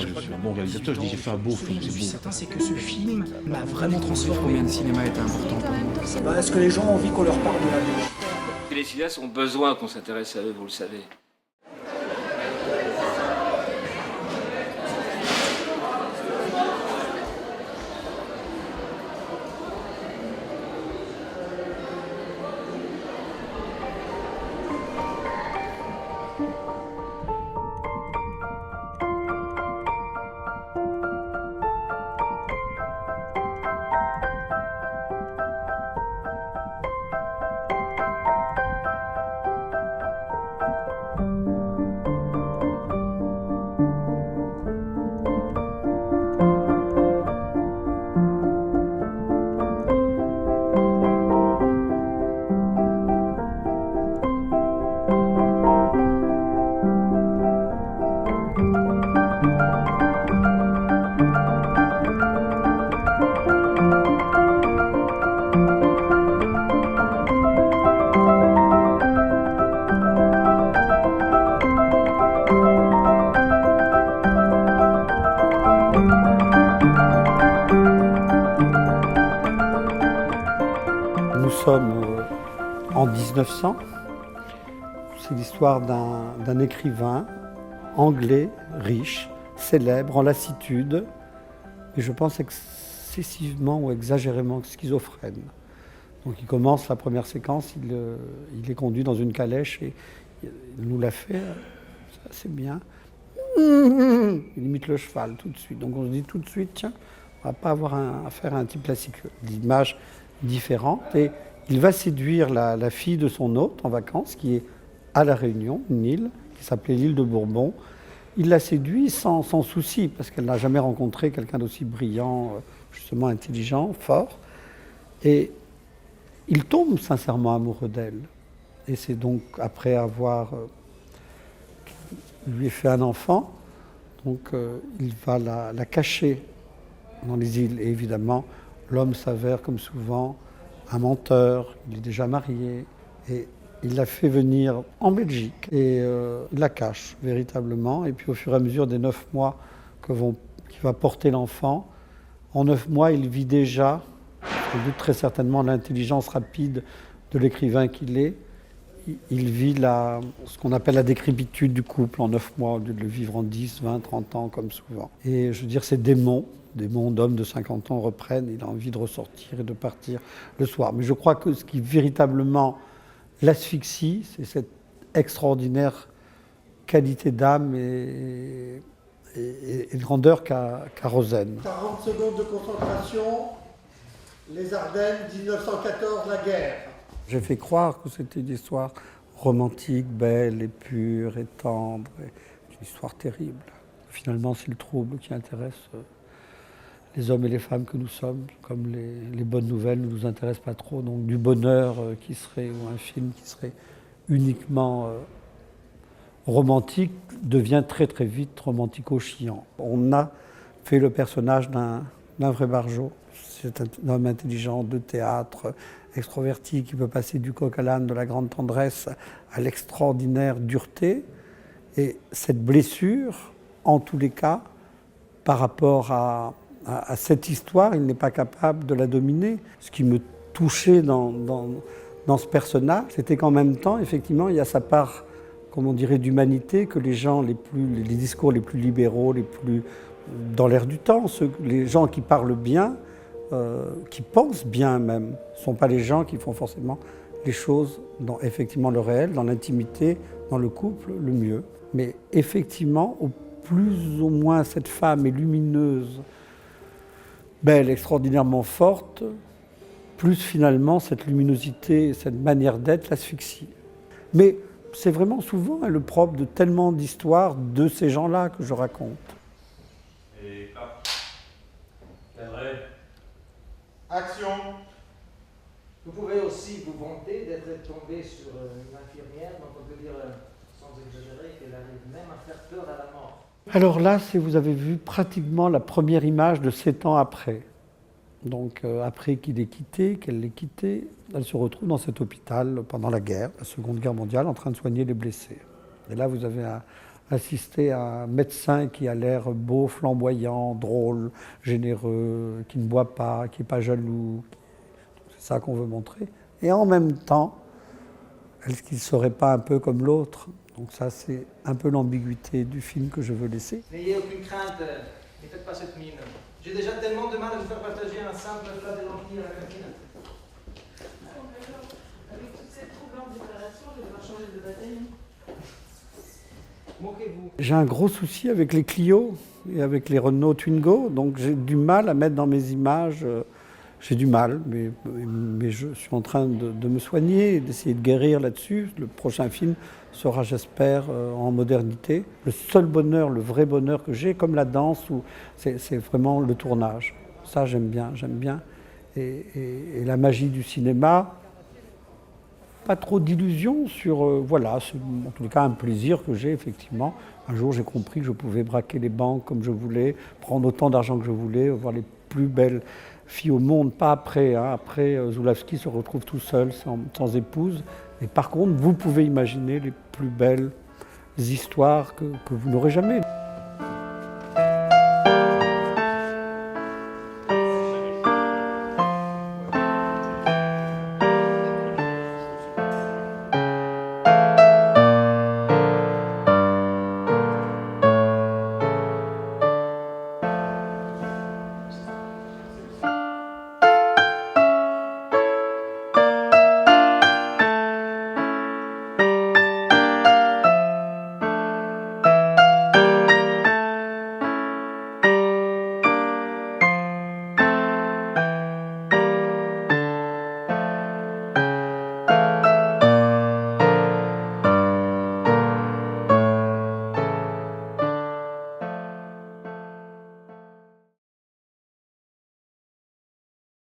pas, je suis un bon réalisateur, je dis j'ai fait un beau film, Je suis c'est beau. certain, c'est que ce film m'a vraiment transformé. Combien de cinéma était important pour vous? Est-ce que les gens ont envie qu'on leur parle de la vie? Les cinéastes ont besoin qu'on s'intéresse à eux, vous le savez. Nous sommes en 1900. C'est l'histoire d'un écrivain anglais, riche, célèbre, en lassitude, et je pense excessivement ou exagérément schizophrène. Donc il commence la première séquence, il est conduit dans une calèche et il nous l'a fait, c'est bien. Il imite le cheval tout de suite. Donc on se dit tout de suite, tiens, on va pas avoir affaire à un type classique. L'image différente. Et il va séduire la fille de son hôte en vacances, qui est à La Réunion, une île, qui s'appelait l'île de Bourbon. Il la séduit sans souci, parce qu'elle n'a jamais rencontré quelqu'un d'aussi brillant, justement intelligent, fort. Et il tombe sincèrement amoureux d'elle. Et c'est donc après avoir lui fait un enfant, donc il va la cacher dans les îles. Et évidemment, l'homme s'avère, comme souvent, un menteur. Il est déjà marié. Et il la fait venir en Belgique. Et il la cache, véritablement. Et puis, au fur et à mesure des 9 mois qui va porter l'enfant, en 9 mois, il vit déjà, sans doute très certainement, l'intelligence rapide de l'écrivain qu'il est. Il vit ce qu'on appelle la décrépitude du couple en 9 mois, au lieu de le vivre en 10, 20, 30 ans, comme souvent. Et je veux dire, ces démons d'hommes de 50 ans reprennent, il a envie de ressortir et de partir le soir. Mais je crois que ce qui véritablement l'asphyxie, c'est cette extraordinaire qualité d'âme et de grandeur qu'a Rosen. 40 secondes de concentration, les Ardennes, 1914, la guerre. J'ai fait croire que c'était une histoire romantique, belle et pure et tendre, une histoire terrible. Finalement, c'est le trouble qui intéresse les hommes et les femmes que nous sommes, comme les bonnes nouvelles ne nous intéressent pas trop. Donc du bonheur ou un film qui serait uniquement romantique devient très très vite romantico-chiant. On a fait le personnage d'un vrai Barjot. C'est un homme intelligent de théâtre, extroverti, qui peut passer du coq à l'âne, de la grande tendresse à l'extraordinaire dureté. Et cette blessure, en tous les cas, par rapport à cette histoire, il n'est pas capable de la dominer. Ce qui me touchait dans ce personnage, c'était qu'en même temps, effectivement, il y a sa part, comme on dirait, d'humanité que les gens les discours les plus libéraux, les plus dans l'air du temps, les gens qui parlent bien, qui pensent bien même, ne sont pas les gens qui font forcément les choses dans effectivement le réel, dans l'intimité, dans le couple, le mieux. Mais effectivement, au plus ou moins cette femme est lumineuse, belle, extraordinairement forte, plus finalement cette luminosité, cette manière d'être l'asphyxie. Mais c'est vraiment souvent le propre de tellement d'histoires de ces gens-là que je raconte. Et hop. Cadré. Action. Vous pouvez aussi vous vanter d'être tombé sur une infirmière dont on peut dire, sans exagérer, qu'elle arrive même à faire peur à la mort. Alors là, vous avez vu pratiquement la première image de 7 ans après. Donc après qu'elle l'ait quitté, elle se retrouve dans cet hôpital pendant la guerre, la Seconde Guerre mondiale, en train de soigner les blessés. Et là, vous avez assister à un médecin qui a l'air beau, flamboyant, drôle, généreux, qui ne boit pas, qui n'est pas jaloux. C'est ça qu'on veut montrer. Et en même temps, est-ce qu'il ne serait pas un peu comme l'autre? Donc ça, c'est un peu l'ambiguïté du film que je veux laisser. N'ayez aucune crainte, ne faites pas cette mine. J'ai déjà tellement de mal à vous faire partager un simple plat de lentilles à la cantine. Avec toute cette troublante déclaration, je vais devoir changer de bataille. Moquez-vous. J'ai un gros souci avec les Clio et avec les Renault Twingo, donc j'ai du mal à mettre dans mes images. J'ai du mal, mais je suis en train de me soigner et d'essayer de guérir là-dessus. Le prochain film sera, j'espère, en modernité. Le seul bonheur, le vrai bonheur que j'ai, comme la danse, c'est vraiment le tournage. Ça, j'aime bien. Et la magie du cinéma, pas trop d'illusions sur... voilà, c'est en tous les cas un plaisir que j'ai, effectivement. Un jour, j'ai compris que je pouvais braquer les banques comme je voulais, prendre autant d'argent que je voulais, voir les plus belles filles au monde, pas après. Hein. Après, Zulawski se retrouve tout seul, sans épouse. Mais par contre, vous pouvez imaginer les plus belles histoires que vous n'aurez jamais.